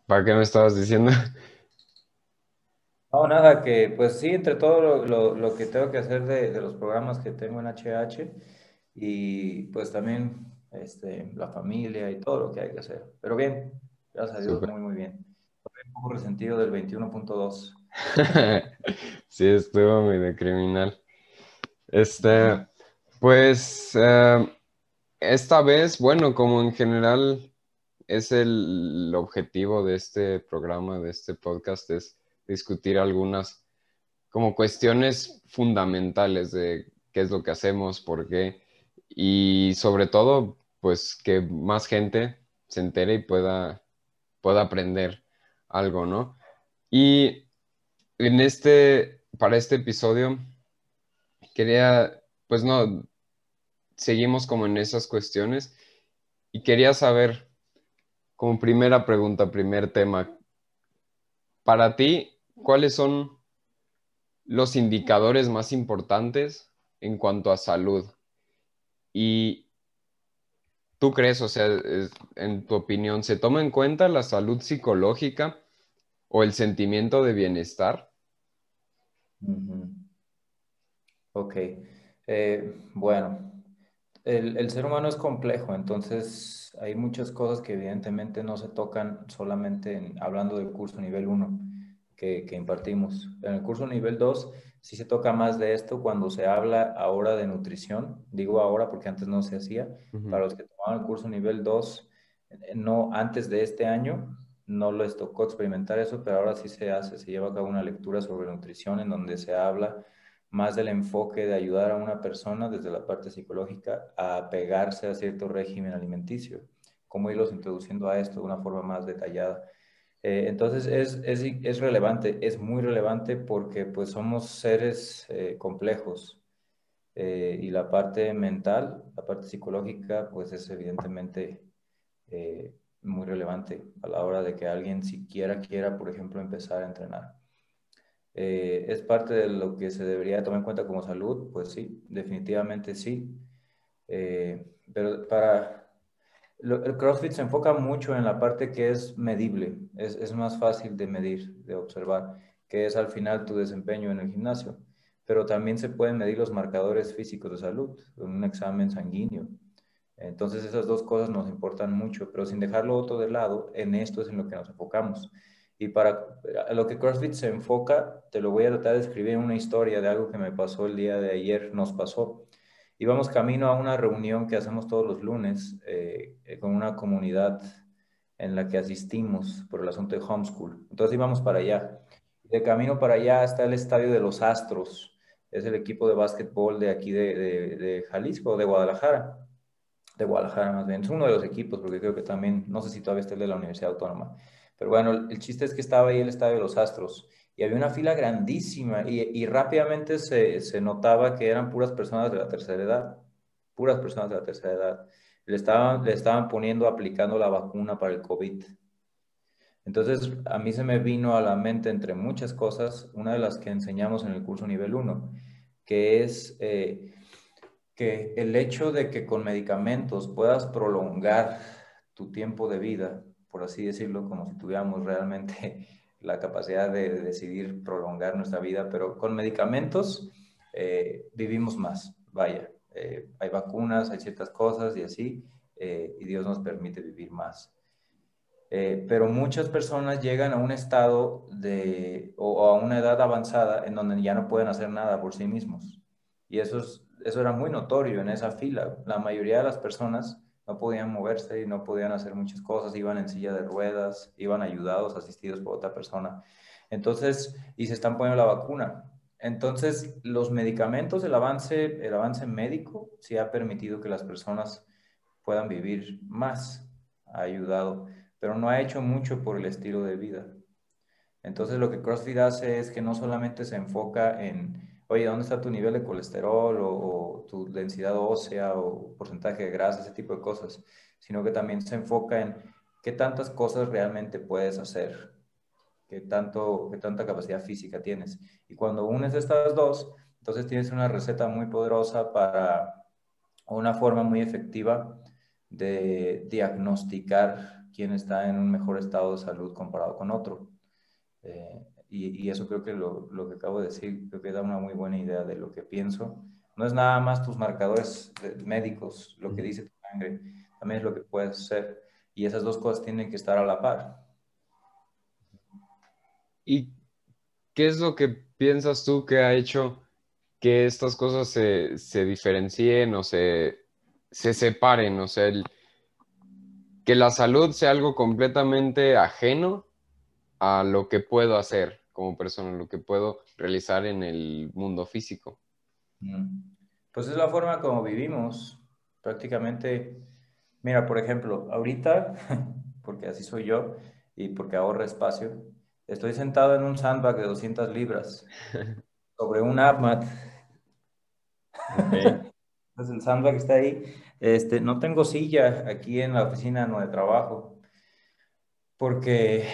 ¿Para qué me estabas diciendo? No, nada, que pues sí, entre todo lo que tengo que hacer de los programas que tengo en HH y pues también la familia y todo lo que hay que hacer. Pero bien, gracias a Dios, Súper. muy, muy bien. Estoy un poco resentido del 21.2. Sí, estuvo medio criminal. Este, Ujú. pues, esta vez, bueno, como en general es el objetivo de este programa, de este podcast, es discutir algunas como cuestiones fundamentales de qué es lo que hacemos, por qué, y sobre todo, pues que más gente se entere y pueda aprender algo, ¿no? Y para este episodio, quería, pues no, seguimos como en esas cuestiones y quería saber, como primera pregunta, primer tema, para ti, ¿cuáles son los indicadores más importantes en cuanto a salud? Y tú crees, o sea, en tu opinión, ¿se toma en cuenta la salud psicológica o el sentimiento de bienestar? Ujú. Ok. Bueno, el ser humano es complejo, entonces hay muchas cosas que evidentemente no se tocan solamente hablando del curso nivel uno que impartimos. En el curso nivel 2 sí se toca más de esto cuando se habla ahora de nutrición. Digo ahora porque antes no se hacía. Ujú. Para los que tomaban el curso nivel 2 no antes de este año, no les tocó experimentar eso, pero ahora sí se hace, se lleva a cabo una lectura sobre nutrición en donde se habla más del enfoque de ayudar a una persona desde la parte psicológica a pegarse a cierto régimen alimenticio, cómo irlos introduciendo a esto de una forma más detallada. Entonces es relevante, es muy relevante porque pues somos seres complejos y la parte mental, la parte psicológica pues es evidentemente muy relevante a la hora de que alguien siquiera quiera, por ejemplo, empezar a entrenar. ¿Es parte de lo que se debería tomar en cuenta como salud? Pues sí, definitivamente sí. Pero el CrossFit se enfoca mucho en la parte que es medible, es más fácil de medir, de observar, que es al final tu desempeño en el gimnasio. Pero también se pueden medir los marcadores físicos de salud, en un examen sanguíneo. Entonces esas dos cosas nos importan mucho, pero sin dejarlo otro de lado, en esto es en lo que nos enfocamos. Y para lo que CrossFit se enfoca, te lo voy a tratar de escribir en una historia de algo que me pasó el día de ayer, nos pasó. Íbamos camino a una reunión que hacemos todos los lunes con una comunidad en la que asistimos por el asunto de homeschool. Entonces íbamos para allá. De camino para allá está el Estadio de los Astros. Es el equipo de básquetbol de aquí de Jalisco, de Guadalajara más bien. Es uno de los equipos, porque creo que también, no sé si todavía está el de la Universidad Autónoma. Pero bueno, el chiste es que estaba ahí el Estadio de los Astros y había una fila grandísima y rápidamente se notaba que eran puras personas de la tercera edad, puras personas de la tercera edad. Le estaban poniendo, aplicando la vacuna para el COVID. Entonces, a mí se me vino a la mente, entre muchas cosas, una de las que enseñamos en el curso nivel uno, que es que el hecho de que con medicamentos puedas prolongar tu tiempo de vida, por así decirlo, como si tuviéramos realmente la capacidad de decidir prolongar nuestra vida, pero con medicamentos vivimos más, vaya. Hay vacunas, hay ciertas cosas y así, y Dios nos permite vivir más. Pero muchas personas llegan a un estado o a una edad avanzada en donde ya no pueden hacer nada por sí mismos. Y eso era muy notorio en esa fila. La mayoría de las personas no podían moverse y no podían hacer muchas cosas, iban en silla de ruedas, iban ayudados, asistidos por otra persona. Entonces, y se están poniendo la vacuna. Entonces, los medicamentos, el avance médico, sí ha permitido que las personas puedan vivir más, ha ayudado, pero no ha hecho mucho por el estilo de vida. Entonces lo que CrossFit hace es que no solamente se enfoca en, oye, ¿dónde está tu nivel de colesterol o tu densidad ósea o porcentaje de grasa, ese tipo de cosas, sino que también se enfoca en qué tantas cosas realmente puedes hacer, qué tanta capacidad física tienes. Y cuando unes estas dos, entonces tienes una receta muy poderosa para una forma muy efectiva de diagnosticar quién está en un mejor estado de salud comparado con otro. Y eso creo que lo que acabo de decir, creo que da una muy buena idea de lo que pienso. No es nada más tus marcadores médicos, lo que dice tu sangre, también es lo que puedes hacer. Y esas dos cosas tienen que estar a la par. ¿Y qué es lo que piensas tú que ha hecho que estas cosas se diferencien o se separen? O sea, que la salud sea algo completamente ajeno a lo que puedo hacer como persona, lo que puedo realizar en el mundo físico. Mm. Pues es la forma como vivimos, prácticamente. Mira, por ejemplo, ahorita, porque así soy yo y porque ahorro espacio, estoy sentado en un sandbag de 200 libras sobre un APMAT. Ok. Entonces el sandbag está ahí. No tengo silla aquí en la oficina donde trabajo porque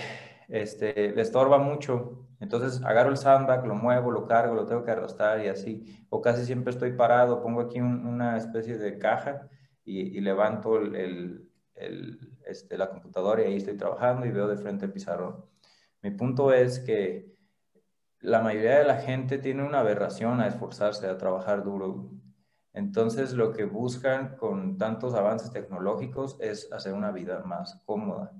le estorba mucho. Entonces agarro el sandbag, lo muevo, lo cargo, lo tengo que arrastrar y así. O casi siempre estoy parado, pongo aquí una especie de caja y levanto la computadora y ahí estoy trabajando y veo de frente el pizarrón. Mi punto es que la mayoría de la gente tiene una aberración a esforzarse, a trabajar duro. Entonces, lo que buscan con tantos avances tecnológicos es hacer una vida más cómoda.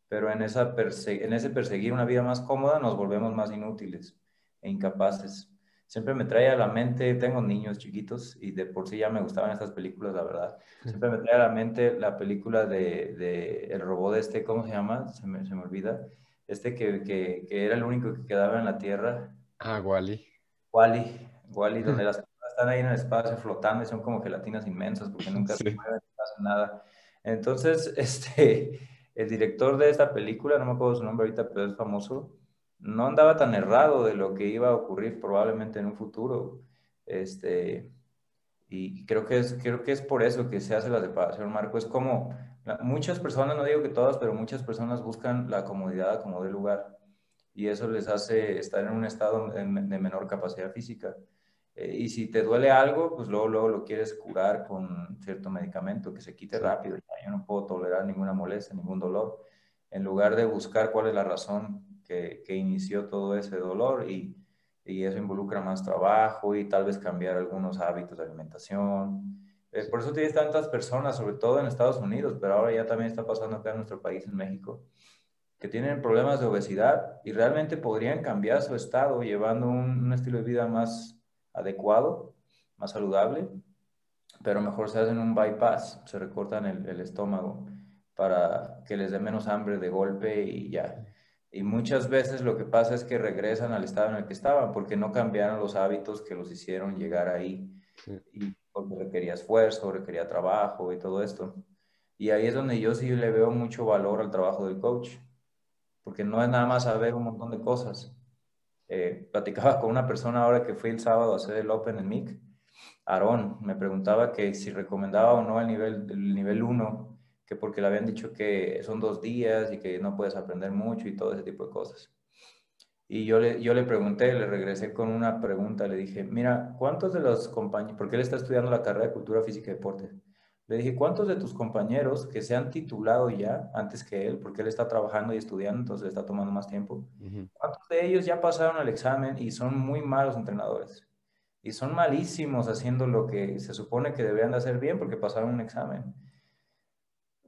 Pero en ese perseguir una vida más cómoda nos volvemos más inútiles e incapaces. Siempre me trae a la mente, tengo niños chiquitos y de por sí ya me gustaban estas películas, la verdad. Siempre me trae a la mente la película de el robot ¿cómo se llama? Se me olvida. Que era el único que quedaba en la Tierra. Ah, Wally. Wally, donde las personas están ahí en el espacio flotando y son como gelatinas inmensas porque nunca se Sí. mueven, no hacen nada. Entonces, el director de esta película, no me acuerdo su nombre ahorita, pero es famoso, no andaba tan errado de lo que iba a ocurrir probablemente en un futuro. Este, y creo que es por eso que se hace la separación, Marco. Es como muchas personas, no digo que todas, pero muchas personas buscan la comodidad como de lugar y eso les hace estar en un estado de menor capacidad física. Y si te duele algo, pues luego lo quieres curar con cierto medicamento que se quite Sí. rápido. Ya, yo no puedo tolerar ninguna molestia, ningún dolor, en lugar de buscar cuál es la razón que inició todo ese dolor y eso involucra más trabajo y tal vez cambiar algunos hábitos de alimentación. Por eso tienes tantas personas, sobre todo en Estados Unidos, pero ahora ya también está pasando acá en nuestro país, en México, que tienen problemas de obesidad y realmente podrían cambiar su estado llevando un estilo de vida más adecuado, más saludable, pero mejor se hacen un bypass, se recortan el estómago para que les dé menos hambre de golpe y ya. Y muchas veces lo que pasa es que regresan al estado en el que estaban porque no cambiaron los hábitos que los hicieron llegar ahí Sí. y porque requería esfuerzo, requería trabajo y todo esto. Y ahí es donde yo sí le veo mucho valor al trabajo del coach, porque no es nada más saber un montón de cosas. Platicaba con una persona ahora que fui el sábado a hacer el Open en MIC, Aarón, me preguntaba que si recomendaba o no el nivel 1, que porque le habían dicho que son 2 días y que no puedes aprender mucho y todo ese tipo de cosas. Y yo le pregunté, le regresé con una pregunta, le dije, mira, ¿cuántos de los compañeros, porque él está estudiando la carrera de Cultura Física y Deporte, le dije, ¿cuántos de tus compañeros que se han titulado ya antes que él, porque él está trabajando y estudiando, entonces le está tomando más tiempo, Ujú. cuántos de ellos ya pasaron el examen y son muy malos entrenadores? Y son malísimos haciendo lo que se supone que deberían de hacer bien porque pasaron un examen.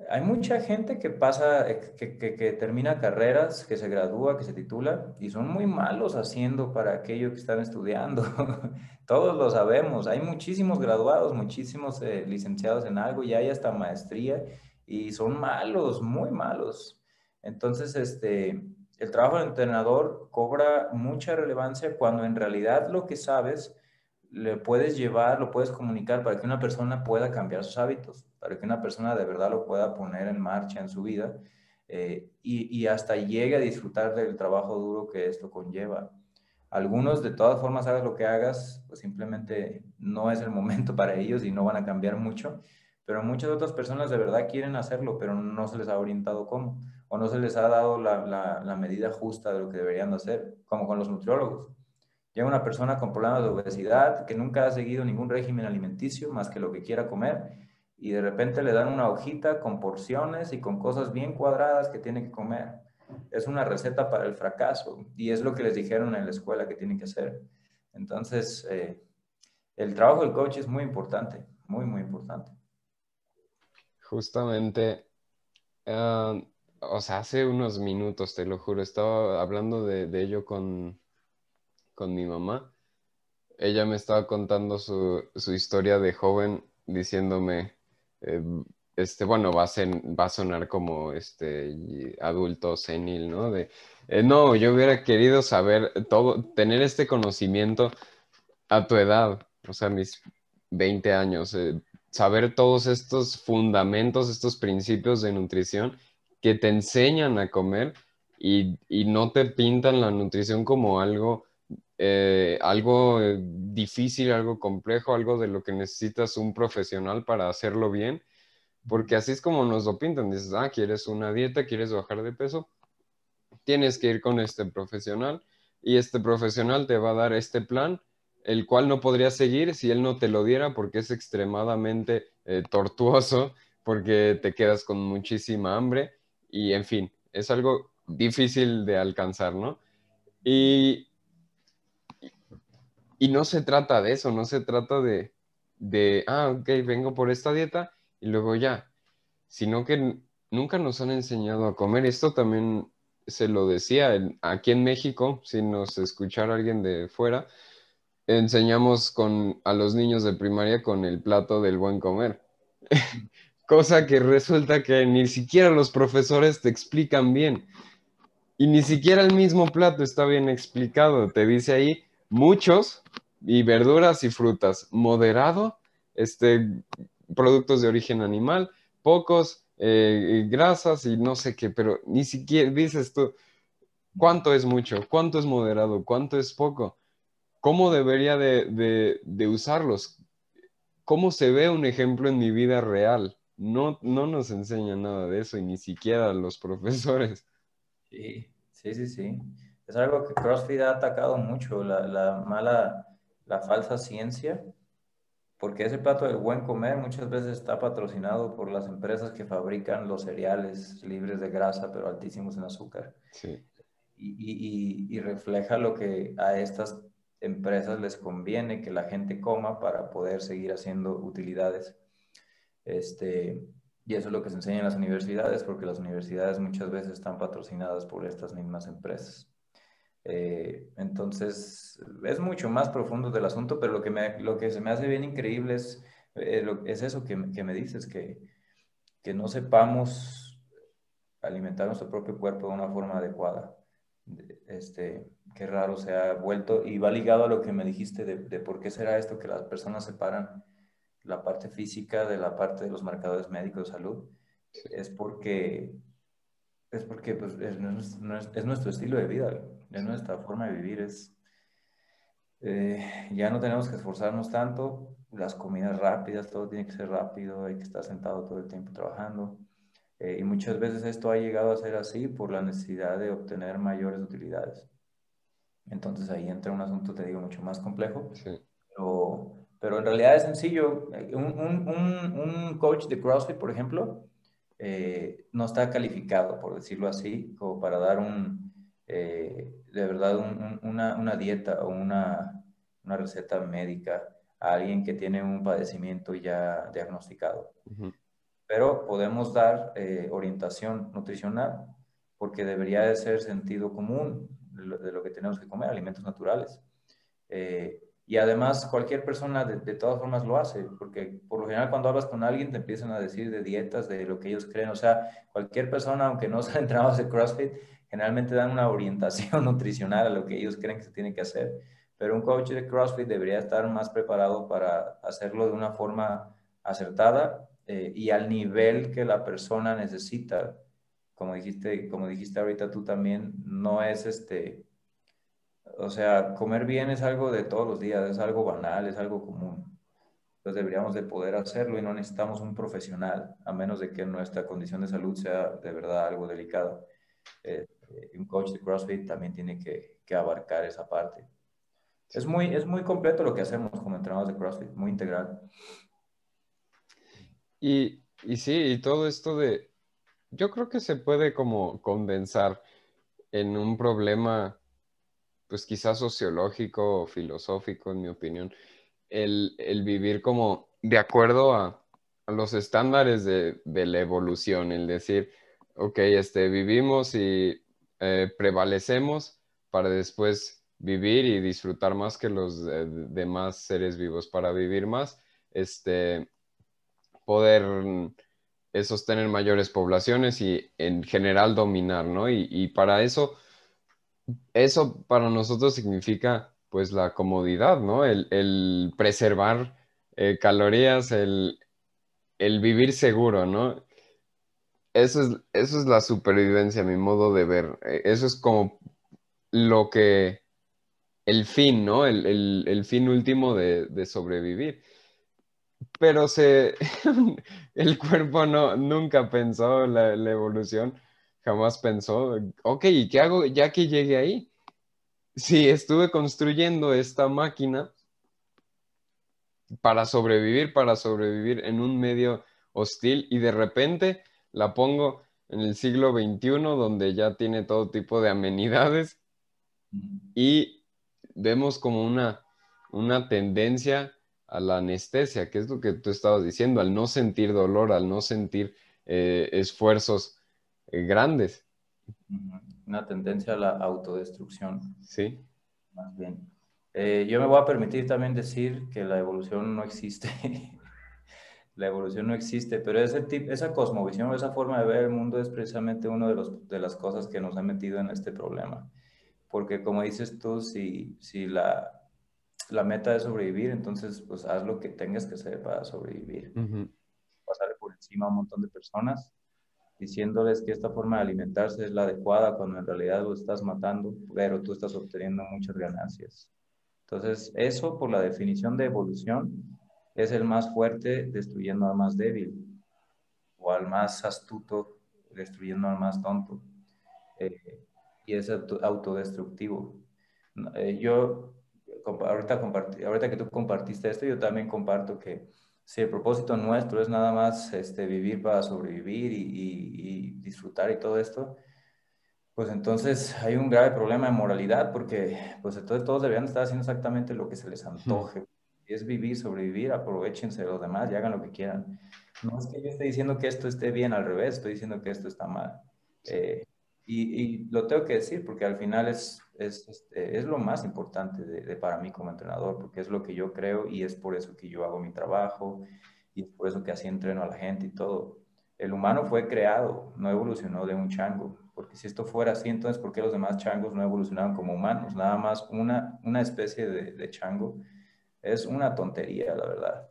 Hay mucha gente que pasa, que termina carreras, que se gradúa, que se titula y son muy malos haciendo para aquello que están estudiando. Todos lo sabemos. Hay muchísimos graduados, muchísimos licenciados en algo y hay hasta maestría y son malos, muy malos. Entonces, el trabajo del entrenador cobra mucha relevancia cuando en realidad lo que sabes le puedes llevar, lo puedes comunicar para que una persona pueda cambiar sus hábitos, para que una persona de verdad lo pueda poner en marcha en su vida y hasta llegue a disfrutar del trabajo duro que esto conlleva. Algunos, de todas formas, hagas lo que hagas, pues simplemente no es el momento para ellos y no van a cambiar mucho, pero muchas otras personas de verdad quieren hacerlo, pero no se les ha orientado cómo, o no se les ha dado la medida justa de lo que deberían de hacer, como con los nutriólogos. Llega una persona con problemas de obesidad que nunca ha seguido ningún régimen alimenticio más que lo que quiera comer y de repente le dan una hojita con porciones y con cosas bien cuadradas que tiene que comer. Es una receta para el fracaso y es lo que les dijeron en la escuela que tienen que hacer. Entonces, el trabajo del coach es muy importante, muy, muy importante. Justamente, ah, o sea, hace unos minutos, te lo juro, estaba hablando de ello con mi mamá. Ella me estaba contando su historia de joven, diciéndome, eh, bueno, va a sonar como adulto senil, ¿no? No, yo hubiera querido saber todo, tener este conocimiento a tu edad, o sea, mis 20 años, saber todos estos fundamentos, estos principios de nutrición que te enseñan a comer y no te pintan la nutrición como algo difícil, algo complejo, algo de lo que necesitas un profesional para hacerlo bien, porque así es como nos lo pintan. Dices, ah, ¿quieres una dieta? ¿Quieres bajar de peso? Tienes que ir con este profesional y este profesional te va a dar este plan, el cual no podrías seguir si él no te lo diera porque es extremadamente tortuoso, porque te quedas con muchísima hambre y en fin, es algo difícil de alcanzar, ¿no? Y, y no se trata de eso, no se trata ok, vengo por esta dieta y luego ya, sino que nunca nos han enseñado a comer. Esto también se lo decía aquí en México, si nos escuchara alguien de fuera, enseñamos a los niños de primaria con el plato del buen comer. Cosa que resulta que ni siquiera los profesores te explican bien. Y ni siquiera el mismo plato está bien explicado. Te dice ahí muchos y verduras y frutas, moderado, productos de origen animal, pocos grasas y no sé qué, pero ni siquiera dices tú cuánto es mucho, cuánto es moderado, cuánto es poco, cómo debería de usarlos, cómo se ve un ejemplo en mi vida real. No, no nos enseñan nada de eso y ni siquiera los profesores. Sí, sí, sí, sí. Es algo que CrossFit ha atacado mucho, la mala, la falsa ciencia, porque ese plato del buen comer muchas veces está patrocinado por las empresas que fabrican los cereales libres de grasa, pero altísimos en azúcar. Sí, Y refleja lo que a estas empresas les conviene que la gente coma para poder seguir haciendo utilidades. Este, y eso es lo que se enseña en las universidades, porque las universidades muchas veces están patrocinadas por estas mismas empresas. Entonces, es mucho más profundo del asunto, pero lo que se me hace bien increíble es eso que me dices, que no sepamos alimentar nuestro propio cuerpo de una forma adecuada. Qué raro se ha vuelto y va ligado a lo que me dijiste de por qué será esto que las personas separan la parte física de la parte de los marcadores médicos de salud. sí. Es porque, es porque pues, es nuestro estilo de vida, es nuestra forma de vivir, ya no tenemos que esforzarnos tanto, las comidas rápidas, todo tiene que ser rápido, hay que estar sentado todo el tiempo trabajando. Y muchas veces esto ha llegado a ser así por la necesidad de obtener mayores utilidades. Entonces ahí entra un asunto, te digo, mucho más complejo, Sí. pero en realidad es sencillo. Un coach de CrossFit, por ejemplo, no está calificado, por decirlo así, como para dar de verdad una dieta o una receta médica a alguien que tiene un padecimiento ya diagnosticado. Ujú. Pero podemos dar orientación nutricional porque debería de ser sentido común de lo que tenemos que comer, alimentos naturales. Y además cualquier persona de todas formas lo hace, porque por lo general cuando hablas con alguien te empiezan a decir de dietas, de lo que ellos creen, o sea, cualquier persona, aunque no sean entrenados de CrossFit, generalmente dan una orientación nutricional a lo que ellos creen que se tiene que hacer, pero un coach de CrossFit debería estar más preparado para hacerlo de una forma acertada y al nivel que la persona necesita. Como dijiste ahorita tú también, no es o sea, comer bien es algo de todos los días, es algo banal, es algo común. Entonces deberíamos de poder hacerlo y no necesitamos un profesional, a menos de que nuestra condición de salud sea de verdad algo delicado. Un coach de CrossFit también tiene que abarcar esa parte. Es muy completo lo que hacemos como entrenadores de CrossFit, muy integral. Y sí, y todo esto yo creo que se puede como condensar en un problema, pues quizás sociológico o filosófico, en mi opinión, el vivir como de acuerdo a los estándares de la evolución, el decir, ok, vivimos y prevalecemos para después vivir y disfrutar más que los demás seres vivos, para vivir más, poder sostener mayores poblaciones y en general dominar, ¿no? Y para eso para nosotros significa pues la comodidad, ¿no? El preservar calorías, el vivir seguro, ¿no? Eso es la supervivencia, a mi modo de ver. Eso es como lo que, el fin, ¿no? El fin último de sobrevivir. Pero el cuerpo nunca pensó, la evolución jamás pensó, ok, ¿y qué hago ya que llegue ahí? Sí, estuve construyendo esta máquina para sobrevivir en un medio hostil y de repente la pongo en el siglo XXI donde ya tiene todo tipo de amenidades y vemos como una tendencia a la anestesia, que es lo que tú estabas diciendo, al no sentir dolor, al no sentir esfuerzos grandes, Una tendencia a la autodestrucción, ¿sí? más bien. Yo me voy a permitir también decir que la evolución no existe. La evolución no existe, pero esa cosmovisión, esa forma de ver el mundo es precisamente una de las cosas que nos ha metido en este problema. Porque como dices tú, si la meta es sobrevivir, entonces pues haz lo que tengas que hacer para sobrevivir. Ujú. Pasarle por encima a un montón de personas diciéndoles que esta forma de alimentarse es la adecuada cuando en realidad lo estás matando, pero tú estás obteniendo muchas ganancias. Entonces, eso por la definición de evolución es el más fuerte destruyendo al más débil o al más astuto destruyendo al más tonto. Eh, y es autodestructivo. Yo, ahorita que tú compartiste esto, yo también comparto que si el propósito nuestro es nada más vivir para sobrevivir y disfrutar y todo esto, pues entonces hay un grave problema de moralidad porque pues entonces todos deberían estar haciendo exactamente lo que se les Ujú. antoje. Si es vivir, sobrevivir, aprovechense de los demás y hagan lo que quieran. No es que yo esté diciendo que esto esté bien, al revés, estoy diciendo que esto está mal. Eh, y lo tengo que decir porque al final es lo más importante para mí como entrenador, porque es lo que yo creo y es por eso que yo hago mi trabajo y es por eso que así entreno a la gente y todo. El humano fue creado, no evolucionó de un chango, porque si esto fuera así, entonces ¿por qué los demás changos no evolucionaron como humanos? Nada más una especie de chango es una tontería, la verdad.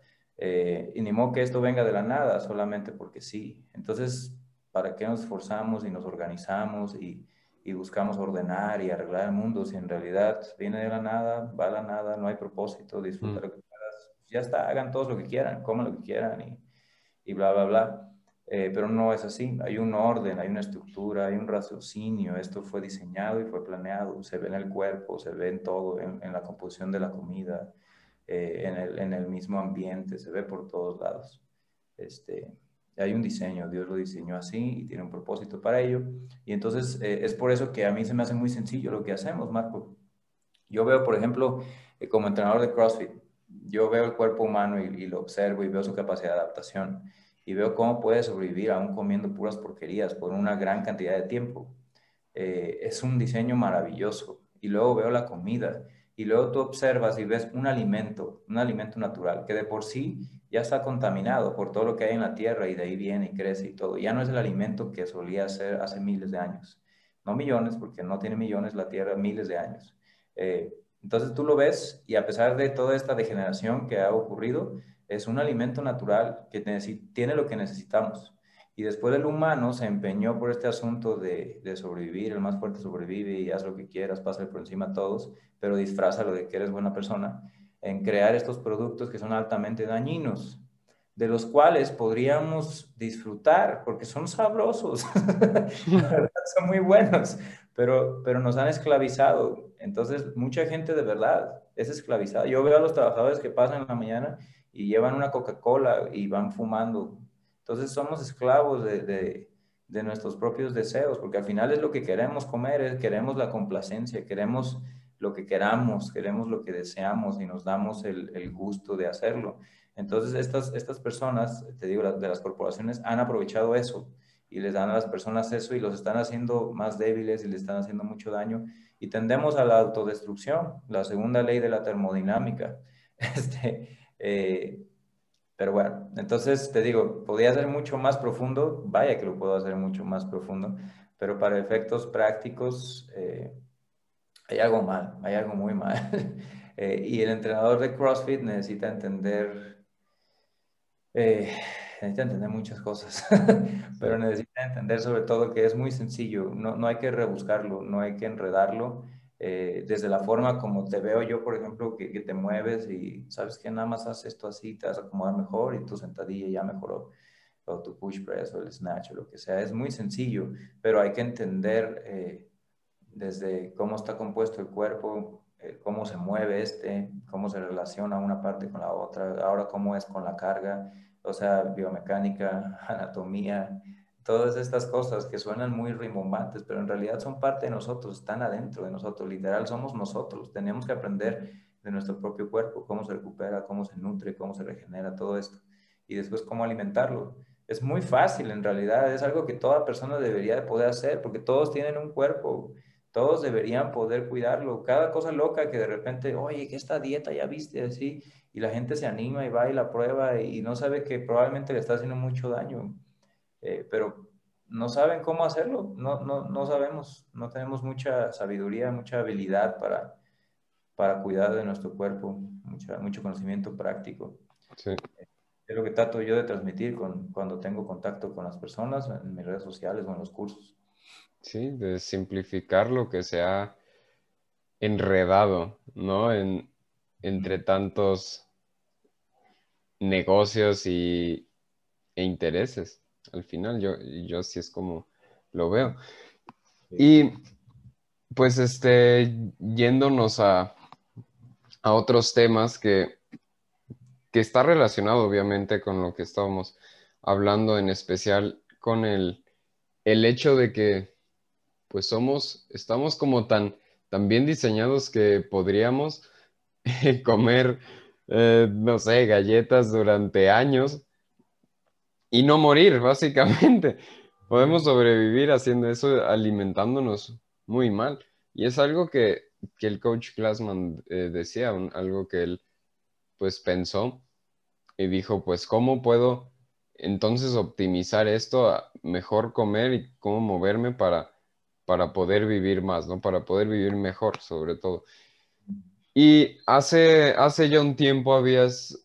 Y ni modo que esto venga de la nada, solamente porque sí. Entonces, ¿para qué nos esforzamos y nos organizamos y buscamos ordenar y arreglar el mundo si en realidad viene de la nada, va a la nada, no hay propósito, disfruta Mm. lo que puedas? Ya está, hagan todos lo que quieran, coman lo que quieran y bla, bla, bla. Pero no es así, hay un orden, hay una estructura, hay un raciocinio, esto fue diseñado y fue planeado, se ve en el cuerpo, se ve en todo, en la composición de la comida, en el mismo ambiente, se ve por todos lados. Este, hay un diseño, Dios lo diseñó así y tiene un propósito para ello. Y entonces es por eso que a mí se me hace muy sencillo lo que hacemos, Marco. Yo veo, por ejemplo, como entrenador de CrossFit, yo veo el cuerpo humano y lo observo y veo su capacidad de adaptación y veo cómo puede sobrevivir aún comiendo puras porquerías por una gran cantidad de tiempo. Es un diseño maravilloso. Y luego veo la comida y luego tú observas y ves un alimento natural que de por sí ya está contaminado por todo lo que hay en la tierra y de ahí viene y crece y todo. Ya no es el alimento que solía ser hace miles de años. No millones, porque no tiene millones la tierra, miles de años. Eh, entonces tú lo ves y a pesar de toda esta degeneración que ha ocurrido, es un alimento natural que tiene lo que necesitamos. Y después el humano se empeñó por este asunto de sobrevivir, el más fuerte sobrevive y haz lo que quieras, pásale por encima a todos, pero disfrázalo de que eres buena persona, en crear estos productos que son altamente dañinos, de los cuales podríamos disfrutar porque son sabrosos, la verdad, son muy buenos, pero nos han esclavizado. Entonces, mucha gente de verdad es esclavizada. Yo veo a los trabajadores que pasan en la mañana y llevan una Coca-Cola y van fumando Entonces somos esclavos de nuestros propios deseos, porque al final es lo que queremos comer, queremos la complacencia, queremos lo que queramos, queremos lo que deseamos y nos damos el gusto de hacerlo. Entonces estas personas, te digo, de las corporaciones han aprovechado eso y les dan a las personas eso y los están haciendo más débiles y les están haciendo mucho daño y tendemos a la autodestrucción, la segunda ley de la termodinámica. Pero bueno, entonces te digo, podría ser mucho más profundo, vaya que lo puedo hacer mucho más profundo, pero para efectos prácticos hay algo mal, hay algo muy mal. Y el entrenador de CrossFit eh, necesita entender muchas cosas, Sí, pero necesita entender sobre todo que es muy sencillo, no hay que rebuscarlo, no hay que enredarlo. Desde la forma como te veo yo, por ejemplo, que te mueves y sabes que nada más haces esto así, te vas a acomodar mejor y tu sentadilla ya mejoró, o tu push press o el snatch o lo que sea. Es muy sencillo, pero hay que entender desde cómo está compuesto el cuerpo, cómo se mueve cómo se relaciona una parte con la otra, ahora cómo es con la carga, o sea, biomecánica, anatomía, todas estas cosas que suenan muy rimbombantes, pero en realidad son parte de nosotros, están adentro de nosotros, literal somos nosotros, tenemos que aprender de nuestro propio cuerpo, cómo se recupera, cómo se nutre, cómo se regenera, todo esto, y después cómo alimentarlo. Es muy fácil en realidad, es algo que toda persona debería de poder hacer, porque todos tienen un cuerpo, todos deberían poder cuidarlo. Cada cosa loca que de repente, oye, que esta dieta ya viste así, y la gente se anima y va y la prueba y no sabe que probablemente le está haciendo mucho daño, pero no saben cómo hacerlo, no sabemos, no tenemos mucha sabiduría, mucha habilidad para cuidar de nuestro cuerpo, mucho conocimiento práctico. sí, Es lo que trato yo de transmitir cuando tengo contacto con las personas en mis redes sociales o en los cursos. sí, de simplificar lo que se ha enredado, ¿no? Entre tantos negocios e intereses. Al final, yo sí es como lo veo. Sí. Y pues yéndonos a otros temas que está relacionado obviamente con lo que estábamos hablando, en especial con el hecho de que pues estamos como tan bien diseñados que podríamos comer, no sé, galletas durante años y no morir, básicamente. Podemos sobrevivir haciendo eso, alimentándonos muy mal. Y es algo que el coach Glassman decía, algo que él pues pensó y dijo, pues, ¿cómo puedo entonces optimizar esto, a mejor comer y cómo moverme para poder vivir más, ¿no? Para poder vivir mejor, sobre todo. Y hace ya un tiempo habías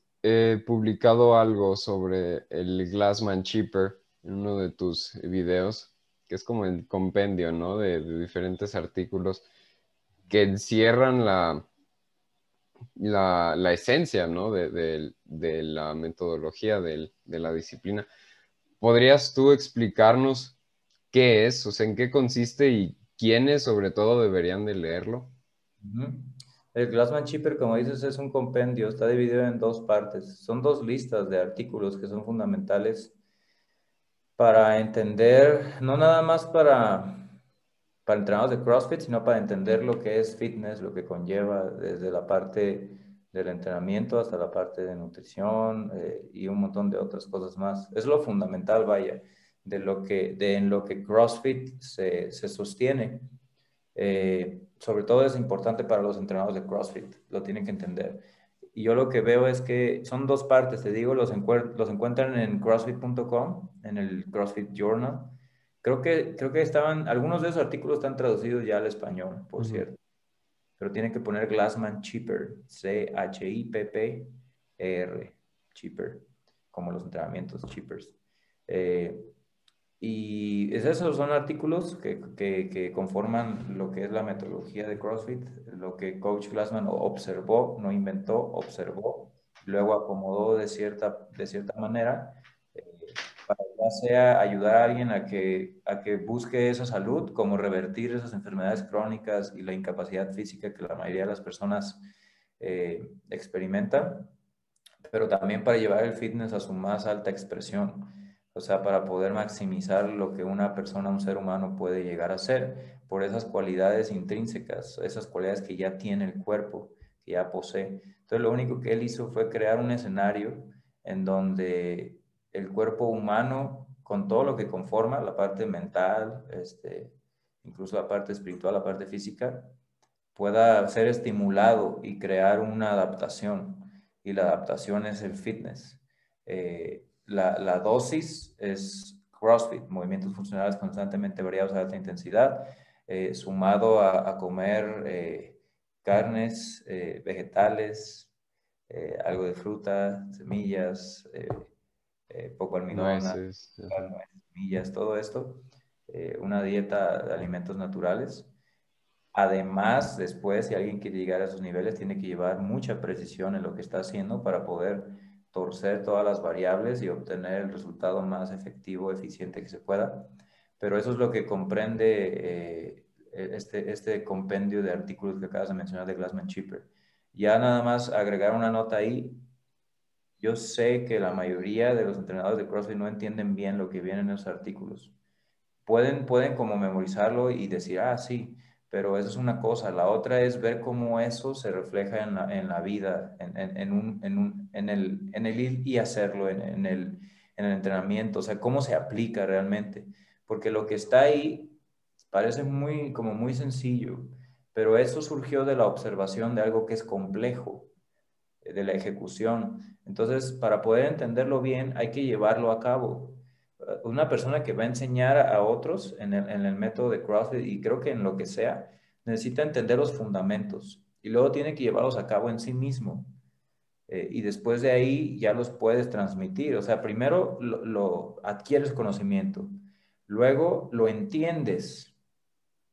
publicado algo sobre el Glassman Cheaper en uno de tus videos, que es como el compendio, ¿no? De diferentes artículos que encierran la esencia, ¿no? De la metodología de la disciplina. ¿Podrías tú explicarnos qué es, o sea, en qué consiste y quiénes sobre todo deberían de leerlo? Ujú. El Glassman Cheaper, como dices, es un compendio, está dividido en dos partes. Son dos listas de artículos que son fundamentales para entender, no nada más para entrenadores de CrossFit, sino para entender lo que es fitness, lo que conlleva desde la parte del entrenamiento hasta la parte de nutrición y un montón de otras cosas más. Es lo fundamental, vaya, en lo que CrossFit se sostiene. Sobre todo es importante para los entrenadores de CrossFit, lo tienen que entender. Y yo lo que veo es que son dos partes, te digo, los encuentran en CrossFit.com, en el CrossFit Journal. Creo que algunos de esos artículos están traducidos ya al español, por Ujú. cierto, pero tienen que poner Glassman Cheaper, Chipper, Cheaper, como los entrenamientos, Cheapers. Eh, y esos son artículos que conforman lo que es la metodología de CrossFit, lo que Coach Glassman observó, no inventó, observó, luego acomodó de cierta manera, eh, para ya sea ayudar a alguien a que busque esa salud, como revertir esas enfermedades crónicas y la incapacidad física que la mayoría de las personas experimentan, pero también para llevar el fitness a su más alta expresión. O sea, para poder maximizar lo que una persona, un ser humano puede llegar a ser, por esas cualidades intrínsecas, esas cualidades que ya tiene el cuerpo, que ya posee. Entonces, lo único que él hizo fue crear un escenario en donde el cuerpo humano, con todo lo que conforma, la parte mental, incluso la parte espiritual, la parte física, pueda ser estimulado y crear una adaptación. Y la adaptación es el fitness. La dosis es CrossFit, movimientos funcionales constantemente variados a alta intensidad, sumado a comer carnes, vegetales, algo de fruta, semillas, poco almidón, Nueces. Ajá. semillas, todo esto. Una dieta de alimentos naturales. Además, después, si alguien quiere llegar a esos niveles, tiene que llevar mucha precisión en lo que está haciendo para poder torcer todas las variables y obtener el resultado más efectivo, eficiente que se pueda. Pero eso es lo que comprende este compendio de artículos que acabas de mencionar de Glassman Cheaper. Ya nada más agregar una nota ahí. Yo sé que la mayoría de los entrenadores de CrossFit no entienden bien lo que viene en esos artículos. Pueden como memorizarlo y decir, ah, sí, pero eso es una cosa. La otra es ver cómo eso se refleja en la vida, en el ir y hacerlo, en el entrenamiento, o sea, cómo se aplica realmente. Porque lo que está ahí parece como muy sencillo, pero eso surgió de la observación de algo que es complejo, de la ejecución. Entonces, para poder entenderlo bien, hay que llevarlo a cabo. Una persona que va a enseñar a otros en el método de CrossFit y creo que en lo que sea, necesita entender los fundamentos y luego tiene que llevarlos a cabo en sí mismo. Y después de ahí ya los puedes transmitir. O sea, primero lo adquieres conocimiento, luego lo entiendes,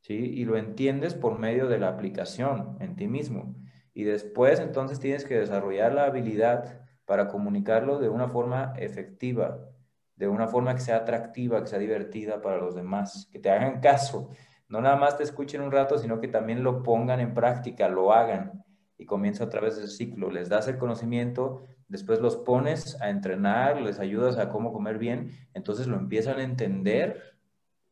¿sí? Y lo entiendes por medio de la aplicación en ti mismo. Y después entonces tienes que desarrollar la habilidad para comunicarlo de una forma efectiva, de una forma que sea atractiva, que sea divertida para los demás, que te hagan caso. No nada más te escuchen un rato, sino que también lo pongan en práctica, lo hagan. Y comienza otra vez el ciclo. Les das el conocimiento, después los pones a entrenar, les ayudas a cómo comer bien, entonces lo empiezan a entender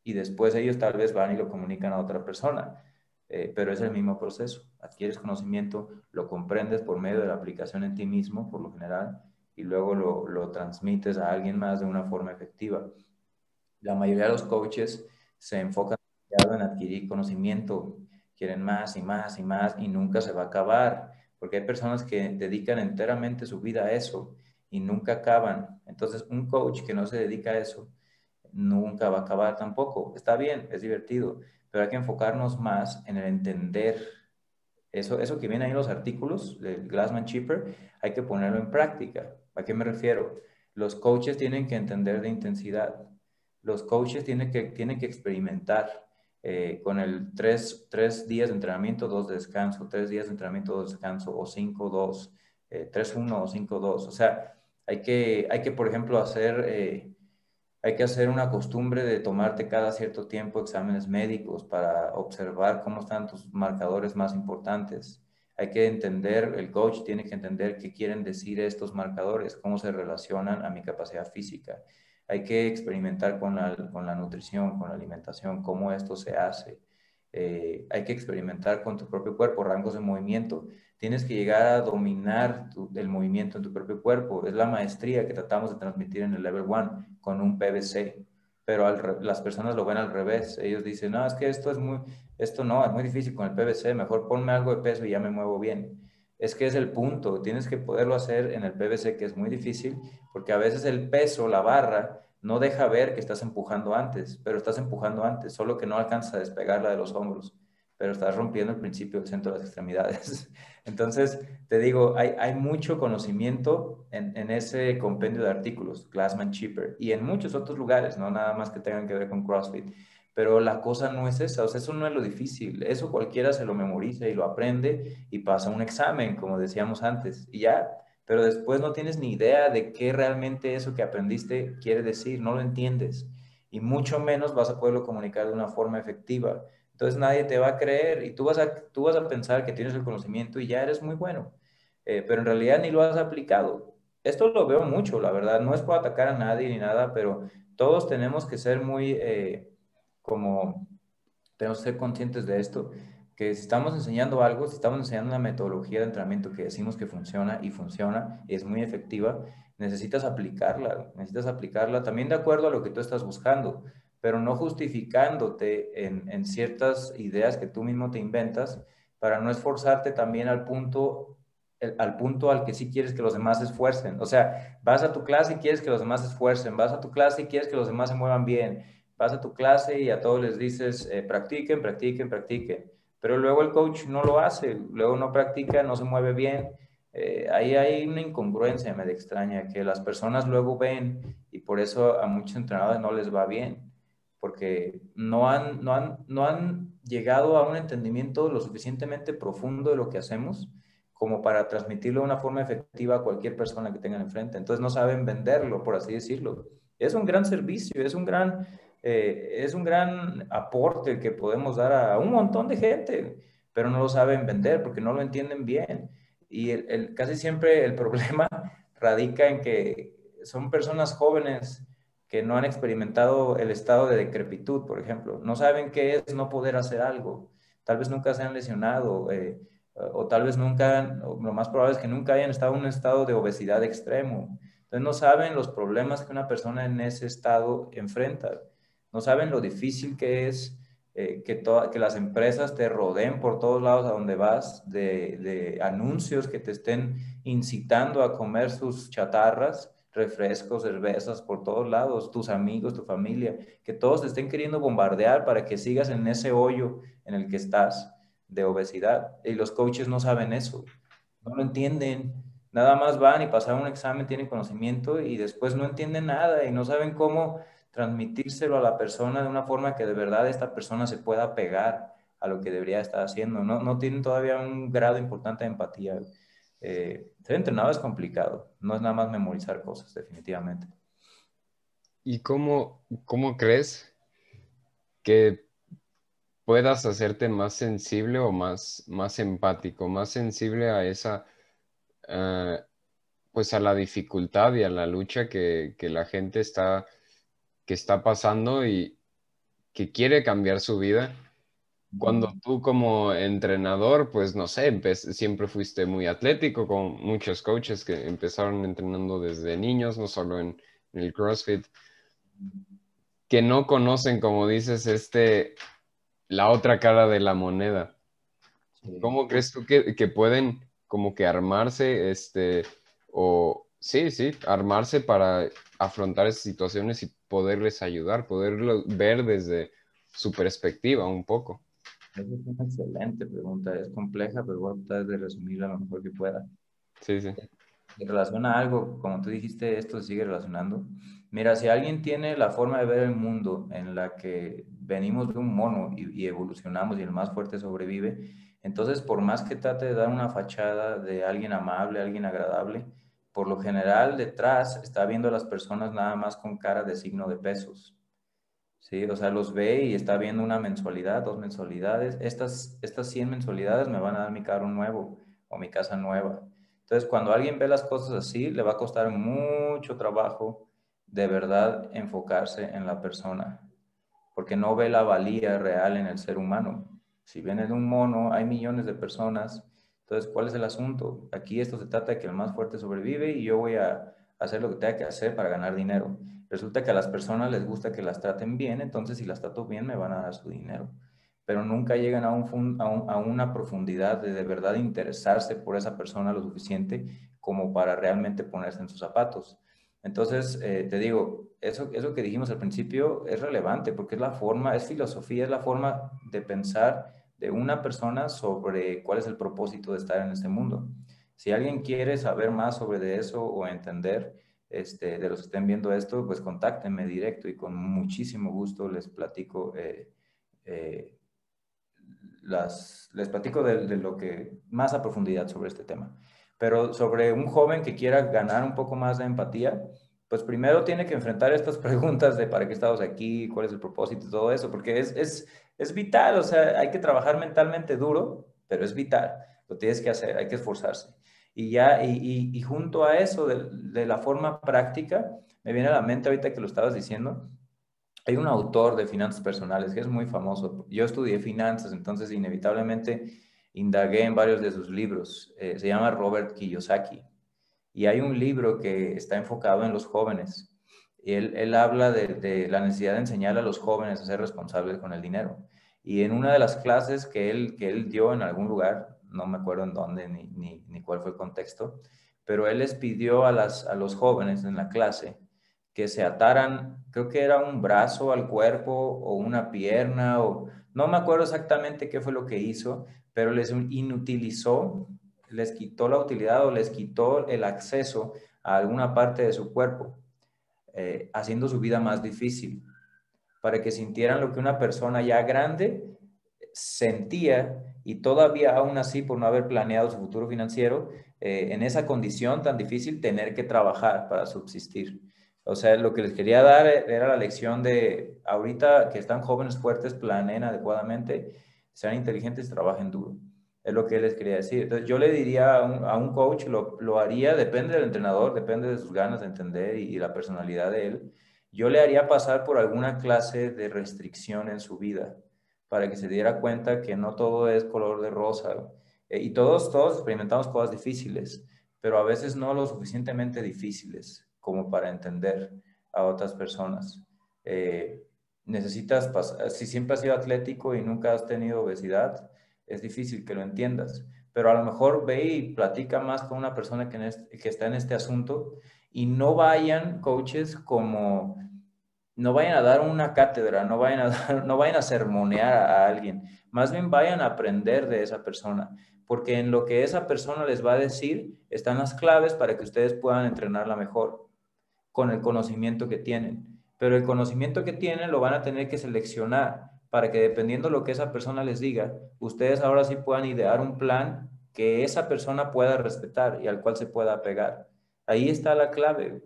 y después ellos tal vez van y lo comunican a otra persona. Pero es el mismo proceso. Adquieres conocimiento, lo comprendes por medio de la aplicación en ti mismo, por lo general, y luego lo transmites a alguien más de una forma efectiva. La mayoría de los coaches se enfocan en adquirir conocimiento, quieren más y más y más y nunca se va a acabar, porque hay personas que dedican enteramente su vida a eso y nunca acaban. Entonces, un coach que no se dedica a eso nunca va a acabar tampoco. Está bien, es divertido, pero hay que enfocarnos más en el entender eso que viene ahí en los artículos del Glassman Cheaper, hay que ponerlo en práctica. ¿A qué me refiero? Los coaches tienen que entender de intensidad. Los coaches tienen que experimentar con el tres días de entrenamiento, 2 de descanso, 3 días de entrenamiento, 2 de descanso, o 5-2, 3-1 o 5-2. O sea, hay que, por ejemplo, hay que hacer una costumbre de tomarte cada cierto tiempo exámenes médicos para observar cómo están tus marcadores más importantes. Hay que entender, el coach tiene que entender qué quieren decir estos marcadores, cómo se relacionan a mi capacidad física. Hay que experimentar con la nutrición, con la alimentación, cómo esto se hace. Hay que experimentar con tu propio cuerpo, rangos de movimiento. Tienes que llegar a dominar el movimiento en tu propio cuerpo. Es la maestría que tratamos de transmitir en el Level 1 con un PVC. Pero las personas lo ven al revés. Ellos dicen, no, es que esto no, es muy difícil con el PVC. Mejor ponme algo de peso y ya me muevo bien. Es que es el punto. Tienes que poderlo hacer en el PVC, que es muy difícil, porque a veces el peso, la barra, no deja ver que estás empujando antes, pero estás empujando antes, solo que no alcanzas a despegarla de los hombros, pero estás rompiendo el principio del centro de las extremidades. Entonces, te digo, hay mucho conocimiento en ese compendio de artículos, Glassman Cheaper, y en muchos otros lugares, no nada más que tengan que ver con CrossFit. Pero la cosa no es esa, o sea, eso no es lo difícil, eso cualquiera se lo memoriza y lo aprende y pasa un examen, como decíamos antes, y ya, pero después no tienes ni idea de qué realmente eso que aprendiste quiere decir, no lo entiendes, y mucho menos vas a poderlo comunicar de una forma efectiva. Entonces nadie te va a creer y tú vas a pensar que tienes el conocimiento y ya eres muy bueno, pero en realidad ni lo has aplicado. esto lo veo mucho, la verdad, no es por atacar a nadie ni nada, pero todos tenemos que ser muy, como, tenemos que ser conscientes de esto, que si estamos enseñando algo, si estamos enseñando una metodología de entrenamiento que decimos que funciona y funciona y es muy efectiva, necesitas aplicarla también de acuerdo a lo que tú estás buscando, pero no justificándote en ciertas ideas que tú mismo te inventas para no esforzarte también al punto al que sí quieres que los demás se esfuercen. O sea, vas a tu clase y quieres que los demás se esfuercen, vas a tu clase y quieres que los demás se muevan bien, vas a tu clase y a todos les dices, practiquen, practiquen, practiquen. Pero luego el coach no lo hace, luego no practica, no se mueve bien. Ahí hay una incongruencia medio extraña que las personas luego ven y por eso a muchos entrenadores no les va bien, porque no han llegado a un entendimiento lo suficientemente profundo de lo que hacemos como para transmitirlo de una forma efectiva a cualquier persona que tengan enfrente. Entonces no saben venderlo, por así decirlo. Es un gran servicio, es un gran aporte que podemos dar a un montón de gente, pero no lo saben vender porque no lo entienden bien. Y casi siempre el problema radica en que son personas jóvenes que no han experimentado el estado de decrepitud, por ejemplo. No saben qué es no poder hacer algo. Tal vez nunca se han lesionado, o tal vez nunca, o lo más probable es que nunca hayan estado en un estado de obesidad extremo. Entonces no saben los problemas que una persona en ese estado enfrenta. No saben lo difícil que es que las empresas te rodeen por todos lados a donde vas, de anuncios que te estén incitando a comer sus chatarras, refrescos, cervezas por todos lados, tus amigos, tu familia, que todos te estén queriendo bombardear para que sigas en ese hoyo en el que estás de obesidad. Y los coaches no saben eso, no lo entienden. Nada más van y pasan un examen, tienen conocimiento y después no entienden nada y no saben cómo transmitírselo a la persona de una forma que de verdad esta persona se pueda pegar a lo que debería estar haciendo. No tienen todavía un grado importante de empatía. Ser entrenado es complicado, no es nada más memorizar cosas, definitivamente. ¿Y cómo crees que puedas hacerte más sensible o más empático, más sensible a esa, ah, pues a la dificultad y a la lucha que la gente que está pasando y que quiere cambiar su vida? Cuando tú como entrenador, pues no sé, siempre fuiste muy atlético, con muchos coaches que empezaron entrenando desde niños, no solo en el CrossFit, que no conocen, como dices, la otra cara de la moneda. Sí. ¿Cómo crees tú que pueden como que armarse, o sí, sí, armarse para afrontar esas situaciones y poderles ayudar, poderlo ver desde su perspectiva un poco? Esa es una excelente pregunta, es compleja, pero voy a tratar de resumirla lo mejor que pueda. Sí, sí. Se relaciona a algo, como tú dijiste, esto se sigue relacionando. Mira, si alguien tiene la forma de ver el mundo en la que venimos de un mono y evolucionamos y el más fuerte sobrevive, entonces por más que trate de dar una fachada de alguien amable, alguien agradable, por lo general detrás está viendo a las personas nada más con cara de signo de pesos. Sí, o sea, los ve y está viendo una mensualidad, dos mensualidades. Estas 100 mensualidades me van a dar mi carro nuevo o mi casa nueva. Entonces, cuando alguien ve las cosas así, le va a costar mucho trabajo de verdad enfocarse en la persona, porque no ve la valía real en el ser humano. Si viene de un mono, hay millones de personas. Entonces, ¿cuál es el asunto? Aquí esto se trata de que el más fuerte sobrevive y yo voy a hacer lo que tenga que hacer para ganar dinero. Resulta que a las personas les gusta que las traten bien, entonces si las trato bien me van a dar su dinero. Pero nunca llegan a una profundidad de verdad interesarse por esa persona lo suficiente como para realmente ponerse en sus zapatos. Entonces, te digo, eso que dijimos al principio es relevante porque es la forma, es filosofía, es la forma de pensar de una persona sobre cuál es el propósito de estar en este mundo. Si alguien quiere saber más sobre de eso o entender, de los que estén viendo esto, pues contáctenme directo y con muchísimo gusto les platico, eh, les platico de lo que más a profundidad sobre este tema. Pero sobre un joven que quiera ganar un poco más de empatía, pues primero tiene que enfrentar estas preguntas de para qué estamos aquí, cuál es el propósito y todo eso, porque es vital, o sea, hay que trabajar mentalmente duro, pero es vital, lo tienes que hacer, hay que esforzarse. Y junto a eso, de la forma práctica, me viene a la mente ahorita que lo estabas diciendo, hay un autor de finanzas personales que es muy famoso. Yo estudié finanzas, entonces inevitablemente indagué en varios de sus libros. Se llama Robert Kiyosaki. Y hay un libro que está enfocado en los jóvenes. Y él habla de la necesidad de enseñar a los jóvenes a ser responsables con el dinero. Y en una de las clases que él dio en algún lugar, no me acuerdo en dónde ni cuál fue el contexto, pero él les pidió a los jóvenes en la clase que se ataran, creo que era un brazo al cuerpo o una pierna, o no me acuerdo exactamente qué fue lo que hizo, pero les inutilizó, les quitó la utilidad o les quitó el acceso a alguna parte de su cuerpo, haciendo su vida más difícil, para que sintieran lo que una persona ya grande sentía y todavía aún así, por no haber planeado su futuro financiero, en esa condición tan difícil, tener que trabajar para subsistir. O sea, lo que les quería dar era la lección de ahorita que están jóvenes, fuertes, planeen adecuadamente, sean inteligentes, trabajen duro. Es lo que les quería decir. Entonces, yo le diría a un coach, lo haría, depende del entrenador, depende de sus ganas de entender y la personalidad de él. Yo le haría pasar por alguna clase de restricción en su vida para que se diera cuenta que no todo es color de rosa. Y todos experimentamos cosas difíciles, pero a veces no lo suficientemente difíciles como para entender a otras personas. Necesitas pasar, si siempre has sido atlético y nunca has tenido obesidad, es difícil que lo entiendas, pero a lo mejor ve y platica más con una persona que está en este asunto y no vayan coaches como no vayan a dar una cátedra, no vayan a sermonear a alguien, más bien vayan a aprender de esa persona, porque en lo que esa persona les va a decir están las claves para que ustedes puedan entrenarla mejor con el conocimiento que tienen. Pero el conocimiento que tienen lo van a tener que seleccionar para que dependiendo de lo que esa persona les diga, ustedes ahora sí puedan idear un plan que esa persona pueda respetar y al cual se pueda apegar. Ahí está la clave.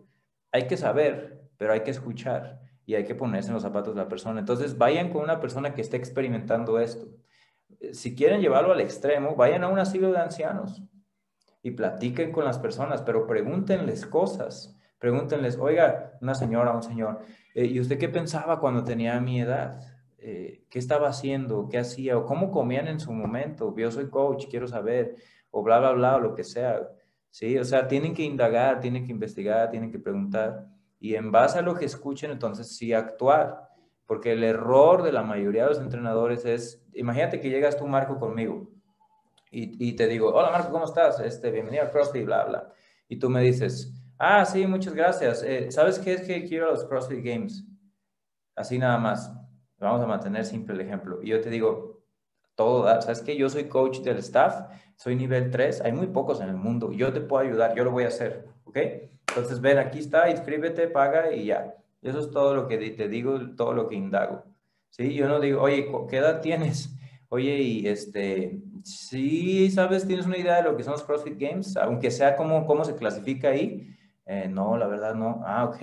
Hay que saber, pero hay que escuchar y hay que ponerse en los zapatos de la persona. Entonces, vayan con una persona que esté experimentando esto. Si quieren llevarlo al extremo, vayan a un asilo de ancianos y platiquen con las personas, pero pregúntenles cosas. Pregúntenles, oiga, una señora, un señor, ¿y usted qué pensaba cuando tenía mi edad? ¿Qué estaba haciendo? ¿Qué hacía? ¿O cómo comían en su momento? Yo soy coach, quiero saber, o bla, bla, bla, o lo que sea. Sí, o sea, tienen que indagar, tienen que investigar, tienen que preguntar, y en base a lo que escuchen, entonces sí actuar. Porque el error de la mayoría de los entrenadores es, imagínate que llegas tú, Marco, conmigo, y te digo, hola Marco, ¿cómo estás? Bienvenido al CrossFit, bla, bla. Y tú me dices, ah, sí, muchas gracias. ¿Sabes qué es que quiero a los CrossFit Games? Así nada más. Vamos a mantener simple el ejemplo. Y yo te digo, todo dar. ¿Sabes qué? Yo soy coach del staff, soy nivel 3, hay muy pocos en el mundo. Yo te puedo ayudar, yo lo voy a hacer, ¿ok? Entonces, ven, aquí está, inscríbete, paga y ya. Eso es todo lo que te digo, todo lo que indago. ¿Sí? Yo no digo, oye, ¿qué edad tienes? Oye, y sí, ¿sabes? ¿Tienes una idea de lo que son los CrossFit Games? Aunque sea cómo se clasifica ahí. No, la verdad no. Ah, ok.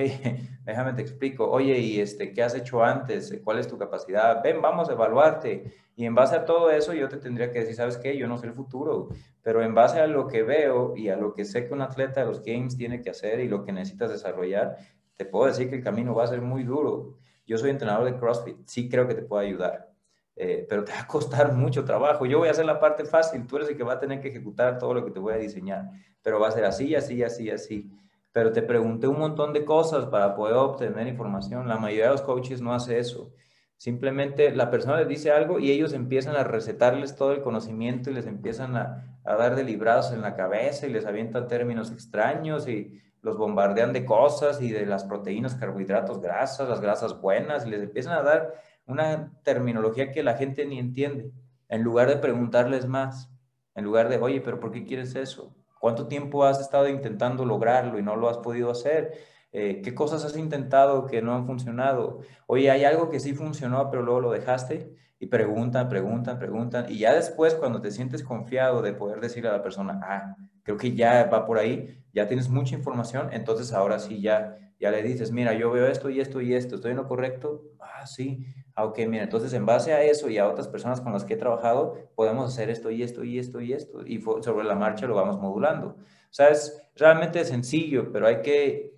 Déjame te explico. Oye, ¿y qué has hecho antes? ¿Cuál es tu capacidad? Ven, vamos a evaluarte. Y en base a todo eso, yo te tendría que decir, ¿sabes qué? Yo no sé el futuro, pero en base a lo que veo y a lo que sé que un atleta de los Games tiene que hacer y lo que necesitas desarrollar, te puedo decir que el camino va a ser muy duro. Yo soy entrenador de CrossFit, sí creo que te puedo ayudar, pero te va a costar mucho trabajo. Yo voy a hacer la parte fácil, tú eres el que va a tener que ejecutar todo lo que te voy a diseñar, pero va a ser así, así, así, así. Pero te pregunté un montón de cosas para poder obtener información. La mayoría de los coaches no hace eso. Simplemente la persona les dice algo y ellos empiezan a recetarles todo el conocimiento y les empiezan a dar de librazos en la cabeza y les avientan términos extraños y los bombardean de cosas y de las proteínas, carbohidratos, grasas, las grasas buenas y les empiezan a dar una terminología que la gente ni entiende. En lugar de preguntarles más, en lugar de, oye, pero ¿por qué quieres eso? ¿Cuánto tiempo has estado intentando lograrlo y no lo has podido hacer? ¿Qué cosas has intentado que no han funcionado? Oye, hay algo que sí funcionó, pero luego lo dejaste. Y preguntan, preguntan, preguntan. Y ya después, cuando te sientes confiado de poder decirle a la persona, ah, creo que ya va por ahí, ya tienes mucha información, entonces ahora sí ya le dices, mira, yo veo esto y esto y esto, ¿estoy en lo correcto? Ah, sí. Ah, ok, mira, entonces en base a eso y a otras personas con las que he trabajado, podemos hacer esto y esto y esto y esto. Y sobre la marcha lo vamos modulando. O sea, es realmente sencillo, pero hay que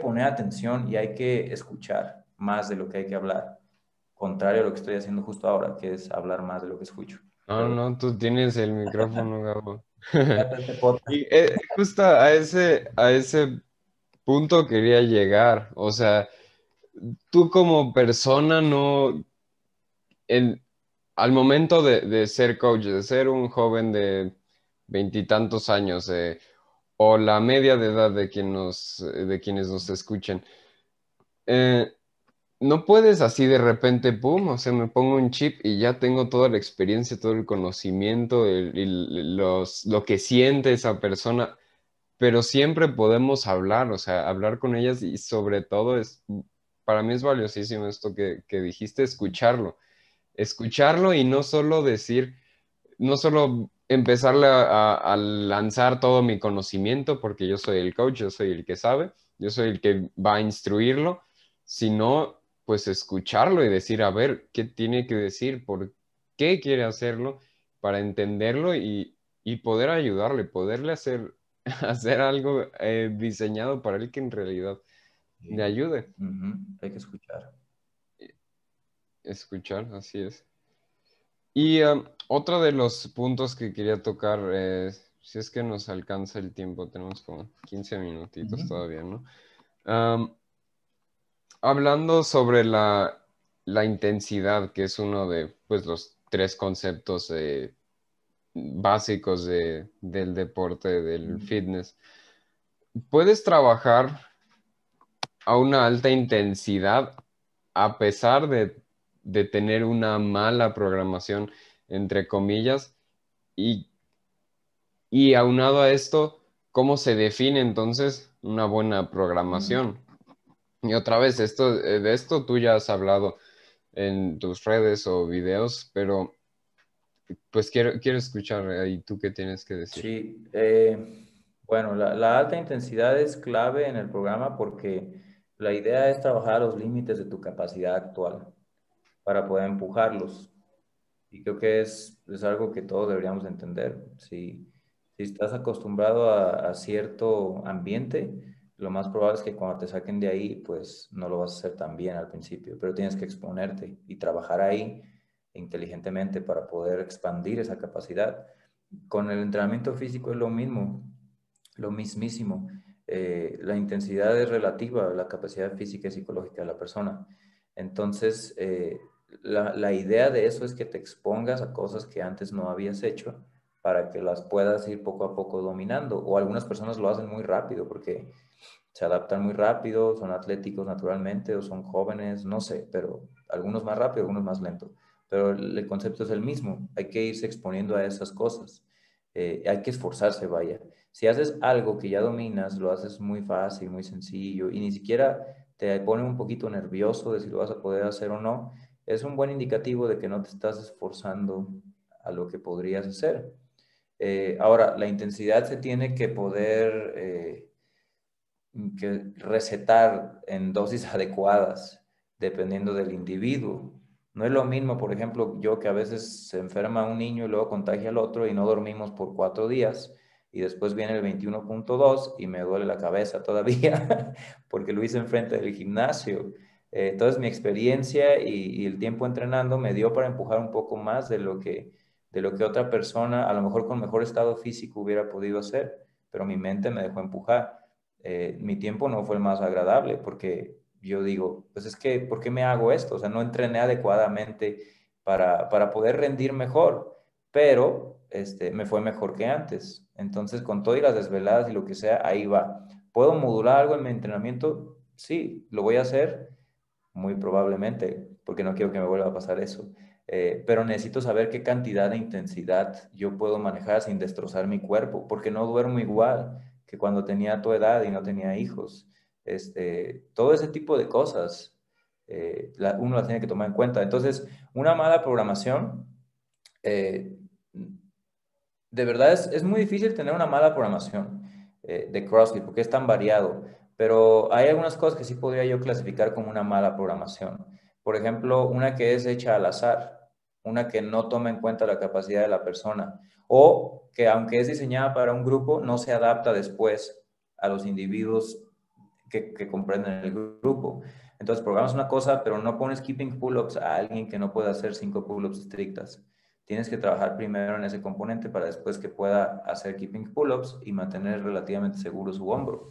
poner atención y hay que escuchar más de lo que hay que hablar. Contrario a lo que estoy haciendo justo ahora, que es hablar más de lo que escucho. No, Pero no, tú tienes el micrófono, Gabo. fíjate este podcast. Y justo a ese punto quería llegar. O sea, tú como persona no, en- al momento de ser coach, de ser un joven de veintitantos años, o la media de edad de quienes nos escuchen, eh, no puedes así de repente, pum, o sea, me pongo un chip y ya tengo toda la experiencia, todo el conocimiento, lo que siente esa persona, pero siempre podemos hablar, o sea, hablar con ellas y sobre todo para mí es valiosísimo esto que dijiste, escucharlo y no solo decir, no solo empezarle a lanzar todo mi conocimiento, porque yo soy el coach, yo soy el que sabe, yo soy el que va a instruirlo, sino pues escucharlo y decir, a ver, ¿qué tiene que decir? ¿Por qué quiere hacerlo? Para entenderlo y poder ayudarle, poderle hacer, hacer algo diseñado para él que en realidad le Sí. ayude. Ujú, hay que escuchar. Escuchar, así es. Y otro de los puntos que quería tocar, si es que nos alcanza el tiempo, tenemos como 15 minutitos Ujú. todavía, ¿no? Am, hablando sobre la intensidad, que es uno de pues, los tres conceptos básicos del deporte, del fitness, ¿puedes trabajar a una alta intensidad a pesar de tener una mala programación, entre comillas? Y Y aunado a esto, ¿cómo se define entonces una buena Mm. programación? Y otra vez, de esto tú ya has hablado en tus redes o videos, pero pues quiero escuchar ahí tú qué tienes que decir. Sí, bueno, la alta intensidad es clave en el programa porque la idea es trabajar los límites de tu capacidad actual para poder empujarlos. Y creo que es algo que todos deberíamos entender. Si estás acostumbrado a cierto ambiente, lo más probable es que cuando te saquen de ahí, pues no lo vas a hacer tan bien al principio, pero tienes que exponerte y trabajar ahí inteligentemente para poder expandir esa capacidad. Con el entrenamiento físico es lo mismo, lo mismísimo. La intensidad es relativa a la capacidad física y psicológica de la persona. Entonces, la idea de eso es que te expongas a cosas que antes no habías hecho para que las puedas ir poco a poco dominando. O algunas personas lo hacen muy rápido porque se adaptan muy rápido, son atléticos naturalmente o son jóvenes, no sé, pero algunos más rápido, algunos más lento. Pero el concepto es el mismo, hay que irse exponiendo a esas cosas, hay que esforzarse, vaya. Si haces algo que ya dominas, lo haces muy fácil, muy sencillo y ni siquiera te pone un poquito nervioso de si lo vas a poder hacer o no, es un buen indicativo de que no te estás esforzando a lo que podrías hacer. Ahora, la intensidad se tiene que poder que recetar en dosis adecuadas, dependiendo del individuo. No es lo mismo, por ejemplo, yo que a veces se enferma un niño y luego contagia al otro y no dormimos por 4 días y después viene el 21.2 y me duele la cabeza todavía porque lo hice enfrente del gimnasio. Entonces mi experiencia y el tiempo entrenando me dio para empujar un poco más de lo que otra persona, a lo mejor con mejor estado físico, hubiera podido hacer, pero mi mente me dejó empujar. Mi tiempo no fue el más agradable porque yo digo, pues es que, ¿por qué me hago esto? O sea, no entrené adecuadamente para poder rendir mejor, pero me fue mejor que antes. Entonces, con todas las desveladas y lo que sea, ahí va. ¿Puedo modular algo en mi entrenamiento? Sí, lo voy a hacer muy probablemente, porque no quiero que me vuelva a pasar eso. Pero necesito saber qué cantidad de intensidad yo puedo manejar sin destrozar mi cuerpo, porque no duermo igual que cuando tenía tu edad y no tenía hijos. Todo ese tipo de cosas uno las tiene que tomar en cuenta. Entonces, una mala programación, eh, de verdad es muy difícil tener una mala programación de CrossFit porque es tan variado, pero hay algunas cosas que sí podría yo clasificar como una mala programación. Por ejemplo, una que es hecha al azar, una que no toma en cuenta la capacidad de la persona, o que aunque es diseñada para un grupo, no se adapta después a los individuos que comprenden el grupo. Entonces, programas una cosa, pero no pones keeping pull-ups a alguien que no pueda hacer 5 pull-ups estrictas. Tienes que trabajar primero en ese componente para después que pueda hacer keeping pull-ups y mantener relativamente seguro su hombro.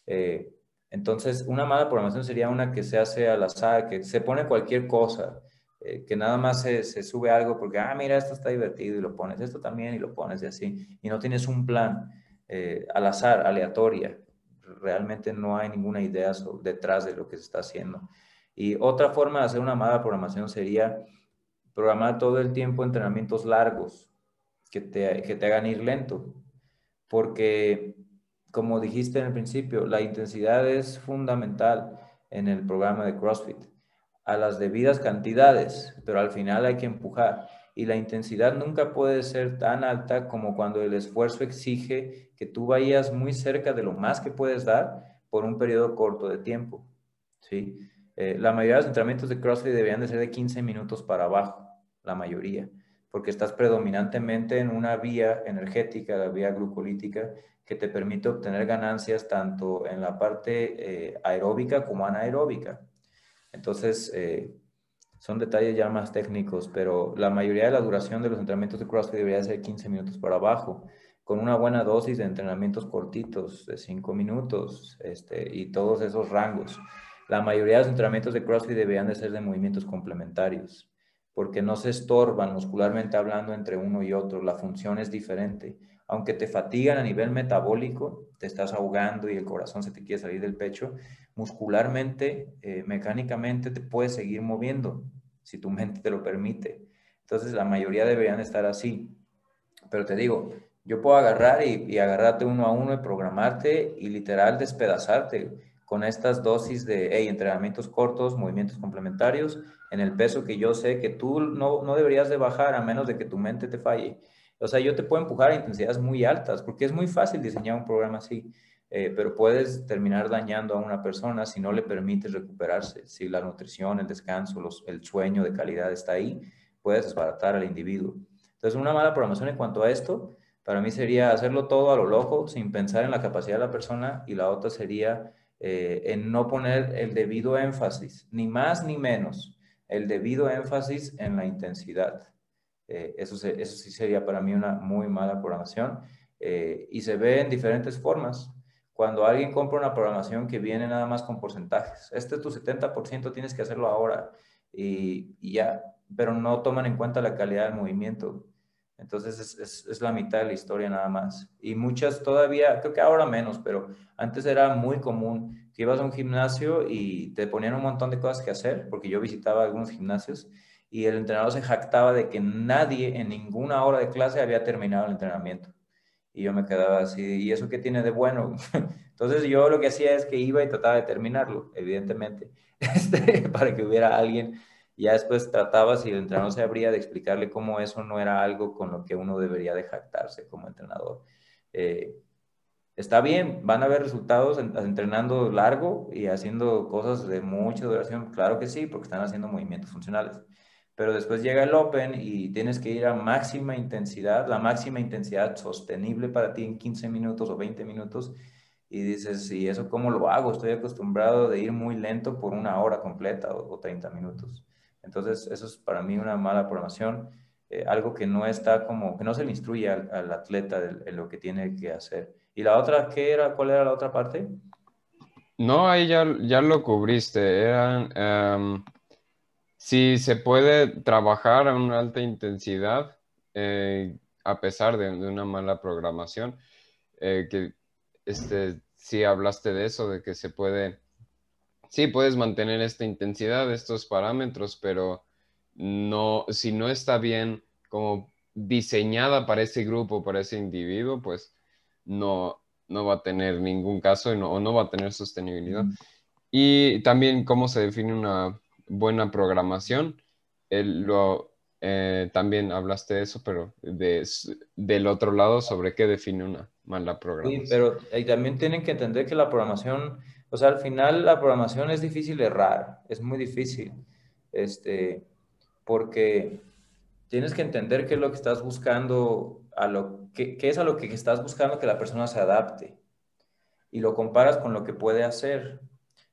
Eh, entonces, una mala programación sería una que se hace al azar, que se pone cualquier cosa, que nada más se sube algo porque, mira, esto está divertido y lo pones, esto también y lo pones y así, y no tienes un plan al azar, aleatoria. Realmente no hay ninguna idea detrás de lo que se está haciendo. Y otra forma de hacer una mala programación sería programar todo el tiempo entrenamientos largos que te hagan ir lento, porque como dijiste en el principio, la intensidad es fundamental en el programa de CrossFit, a las debidas cantidades, pero al final hay que empujar. Y la intensidad nunca puede ser tan alta como cuando el esfuerzo exige que tú vayas muy cerca de lo más que puedes dar por un periodo corto de tiempo, ¿sí? La mayoría de los entrenamientos de CrossFit deberían de ser de 15 minutos para abajo, la mayoría, porque estás predominantemente en una vía energética, la vía glucolítica, que te permite obtener ganancias tanto en la parte aeróbica como anaeróbica. Entonces, son detalles ya más técnicos, pero la mayoría de la duración de los entrenamientos de CrossFit debería ser 15 minutos para abajo, con una buena dosis de entrenamientos cortitos, de 5 minutos, y todos esos rangos. La mayoría de los entrenamientos de CrossFit deberían de ser de movimientos complementarios, porque no se estorban muscularmente hablando entre uno y otro, la función es diferente. Aunque te fatigan a nivel metabólico, te estás ahogando y el corazón se te quiere salir del pecho, muscularmente, mecánicamente te puedes seguir moviendo si tu mente te lo permite. Entonces la mayoría deberían estar así. Pero te digo, yo puedo agarrar y agarrarte uno a uno y programarte y literal despedazarte con estas dosis de entrenamientos cortos, movimientos complementarios, en el peso que yo sé que tú no deberías de bajar a menos de que tu mente te falle. O sea, yo te puedo empujar a intensidades muy altas porque es muy fácil diseñar un programa así, pero puedes terminar dañando a una persona si no le permites recuperarse. Si la nutrición, el descanso, el sueño de calidad está ahí, puedes desbaratar al individuo. Entonces, una mala programación en cuanto a esto, para mí sería hacerlo todo a lo loco, sin pensar en la capacidad de la persona, y la otra sería en no poner el debido énfasis, ni más ni menos, el debido énfasis en la intensidad. Eso sí sería para mí una muy mala programación, y se ve en diferentes formas. Cuando alguien compra una programación que viene nada más con porcentajes, este es tu 70%, tienes que hacerlo ahora y ya, pero no toman en cuenta la calidad del movimiento. Entonces es la mitad de la historia nada más. Y muchas todavía, creo que ahora menos, pero antes era muy común que ibas a un gimnasio y te ponían un montón de cosas que hacer, porque yo visitaba algunos gimnasios y el entrenador se jactaba de que nadie en ninguna hora de clase había terminado el entrenamiento. Y yo me quedaba así, ¿y eso qué tiene de bueno? Entonces yo lo que hacía es que iba y trataba de terminarlo, evidentemente, para que hubiera alguien. Y ya después trataba, si el entrenador se abría, de explicarle cómo eso no era algo con lo que uno debería de jactarse como entrenador. Eh, Está bien, van a haber resultados entrenando largo y haciendo cosas de mucha duración, claro que sí, porque están haciendo movimientos funcionales. Pero después llega el Open y tienes que ir a máxima intensidad, la máxima intensidad sostenible para ti en 15 minutos o 20 minutos. Y dices, ¿y eso cómo lo hago? Estoy acostumbrado de ir muy lento por una hora completa o 30 minutos. Entonces, eso es para mí una mala programación, algo que no está como, que no se le instruye al atleta en lo que tiene que hacer. ¿Y la otra qué era? ¿Cuál era la otra parte? No, ahí ya lo cubriste. Si se puede trabajar a una alta intensidad a pesar de una mala programación, que sí hablaste de eso, de que se puede, sí puedes mantener esta intensidad, estos parámetros, pero no, si no está bien como diseñada para ese grupo, para ese individuo, pues no va a tener ningún caso o no va a tener sostenibilidad. Mm. Y también cómo se define una buena programación. También hablaste de eso, pero del otro lado, sobre qué define una mala Sí, programación. pero también tienen que entender que la programación, o sea, al final la programación es difícil errar, es muy difícil. porque tienes que entender qué es lo que estás buscando, qué es a lo que estás buscando que la persona se adapte y lo comparas con lo que puede hacer.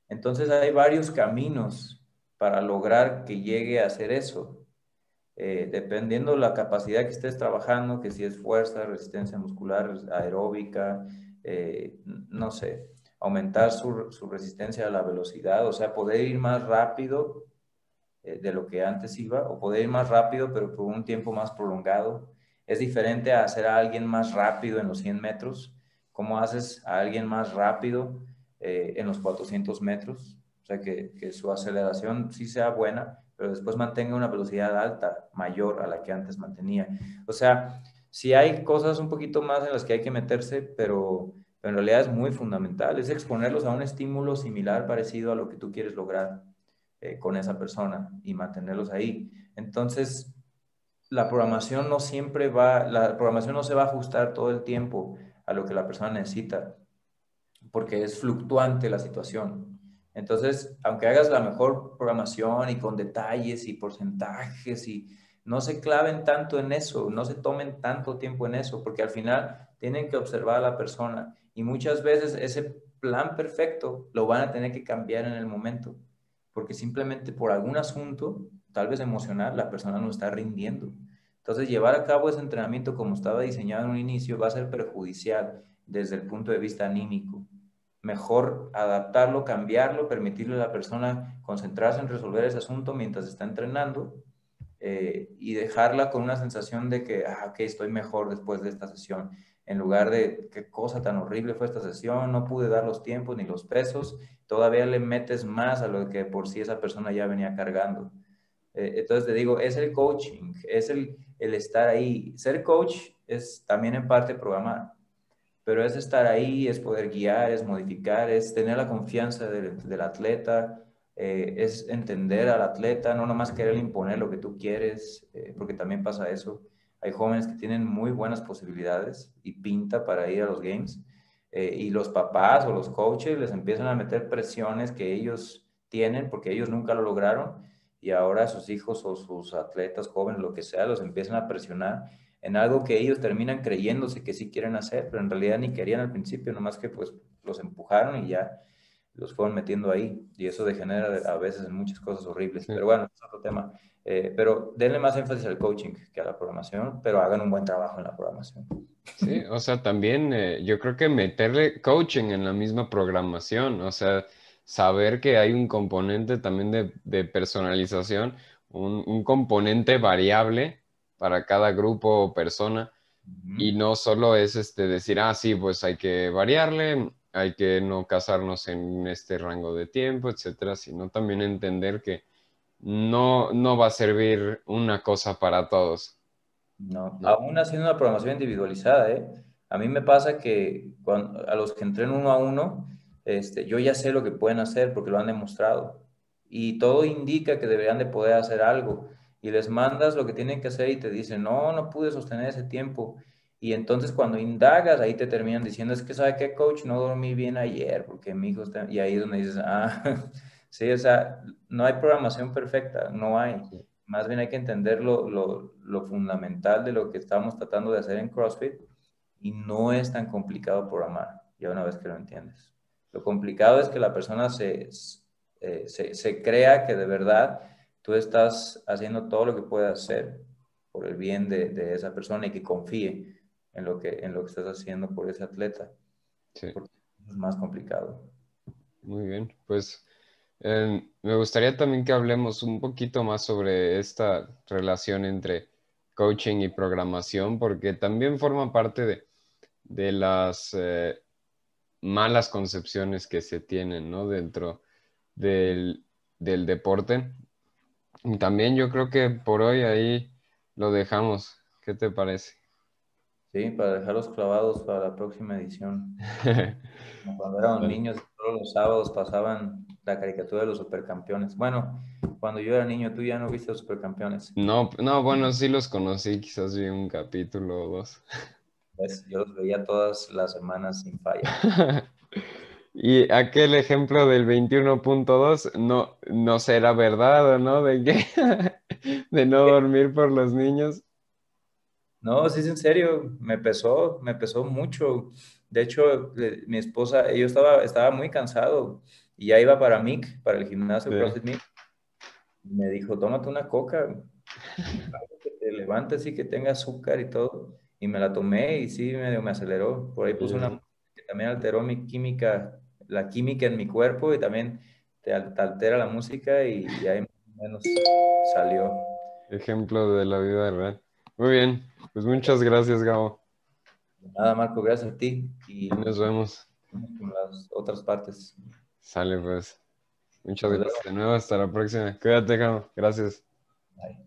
Entonces hay varios caminos para lograr que llegue a hacer eso. Dependiendo la capacidad que estés trabajando, que si es fuerza, resistencia muscular, aeróbica, no sé, aumentar su resistencia a la velocidad, o sea, poder ir más rápido de lo que antes iba, o poder ir más rápido, pero por un tiempo más prolongado. Es diferente a hacer a alguien más rápido en los 100 metros. ¿Cómo haces a alguien más rápido en los 400 metros? O sea, que su aceleración sí sea buena, pero después mantenga una velocidad alta, mayor a la que antes mantenía. O sea, sí hay cosas un poquito más en las que hay que meterse, pero en realidad es muy fundamental. Es exponerlos a un estímulo similar, parecido a lo que tú quieres lograr con esa persona y mantenerlos ahí. Entonces, la programación no siempre va, la programación no se va a ajustar todo el tiempo a lo que la persona necesita, porque es fluctuante la situación. Entonces, aunque hagas la mejor programación y con detalles y porcentajes y no se claven tanto en eso, no se tomen tanto tiempo en eso, porque al final tienen que observar a la persona y muchas veces ese plan perfecto lo van a tener que cambiar en el momento, porque simplemente por algún asunto, tal vez emocional, la persona no está rindiendo. Entonces, llevar a cabo ese entrenamiento como estaba diseñado en un inicio va a ser perjudicial desde el punto de vista anímico. Mejor adaptarlo, cambiarlo, permitirle a la persona concentrarse en resolver ese asunto mientras está entrenando y dejarla con una sensación de que, ok, estoy mejor después de esta sesión, en lugar de qué cosa tan horrible fue esta sesión, no pude dar los tiempos ni los pesos, todavía le metes más a lo que por sí esa persona ya venía cargando. Entonces te digo, es el coaching, es el estar ahí. Ser coach es también en parte programar, pero es estar ahí, es poder guiar, es modificar, es tener la confianza del atleta, es entender al atleta, no nomás querer imponer lo que tú quieres, porque también pasa eso. Hay jóvenes que tienen muy buenas posibilidades y pinta para ir a los games, y los papás o los coaches les empiezan a meter presiones que ellos tienen porque ellos nunca lo lograron y ahora sus hijos o sus atletas jóvenes, lo que sea, los empiezan a presionar en algo que ellos terminan creyéndose que sí quieren hacer, pero en realidad ni querían al principio, nomás que pues los empujaron y ya los fueron metiendo ahí. Y eso degenera a veces en muchas cosas horribles. Sí. Pero bueno, es otro tema. Pero denle más énfasis al coaching que a la programación, pero hagan un buen trabajo en la programación. Sí, o sea, también yo creo que meterle coaching en la misma programación, o sea, saber que hay un componente también de personalización, un componente variable para cada grupo o persona, y Ujú. no solo es decir, ah, sí, pues hay que variarle, hay que no casarnos en este rango de tiempo, etcétera, sino también entender que no va a servir una cosa para todos, No, ¿no? aún haciendo una programación individualizada, ¿eh? A mí me pasa que a los que entreno uno a uno, yo ya sé lo que pueden hacer porque lo han demostrado. Y todo indica que deberían de poder hacer algo. Y les mandas lo que tienen que hacer y te dicen, no, no pude sostener ese tiempo. Y entonces cuando indagas, ahí te terminan diciendo, es que, ¿sabe qué, coach? No dormí bien ayer porque mi hijo está... Y ahí es donde dices, ah, sí, o sea, no hay programación perfecta, no hay. Más bien hay que entender lo fundamental de lo que estamos tratando de hacer en CrossFit y no es tan complicado programar, ya una vez que lo entiendes. Lo complicado es que la persona se crea que de verdad tú estás haciendo todo lo que puedes hacer por el bien de esa persona y que confíe en lo que estás haciendo por ese atleta, Sí, porque es más complicado. muy bien. Pues me gustaría también que hablemos un poquito más sobre esta relación entre coaching y programación, porque también forma parte de las malas concepciones que se tienen, ¿no? Dentro del, del deporte. Y también yo creo que por hoy ahí lo dejamos. ¿Qué te parece? Sí, para dejarlos clavados para la próxima edición. Como cuando éramos Vale. niños, todos los sábados pasaban la caricatura de los supercampeones. Bueno, cuando yo era niño, tú ya no viste los supercampeones. No, no, bueno, sí los conocí, quizás vi un capítulo o dos. Pues, yo los veía todas las semanas sin falla. Y aquel ejemplo del 21.2 no será verdad, ¿o no? De que de no dormir por los niños. No, sí es en serio, me pesó mucho. De hecho, mi esposa, yo estaba muy cansado y ya iba para MIC, para el gimnasio Sí. CrossFit MIC. Me dijo, tómate una coca, algo que te levantes y que tenga azúcar y todo. Y me la tomé y sí, medio me aceleró. Por ahí puse una Sí. música que también alteró mi química, la química en mi cuerpo y también te altera la música y ahí más o menos salió. Ejemplo de la vida real. Muy bien, pues muchas gracias, Gabo. Nada, Marco, gracias a ti y Y nos vemos. vamos con las otras partes. Sale pues. Muchas Nos gracias vemos. de nuevo. Hasta la próxima. Cuídate, Gabo. Gracias. Bye.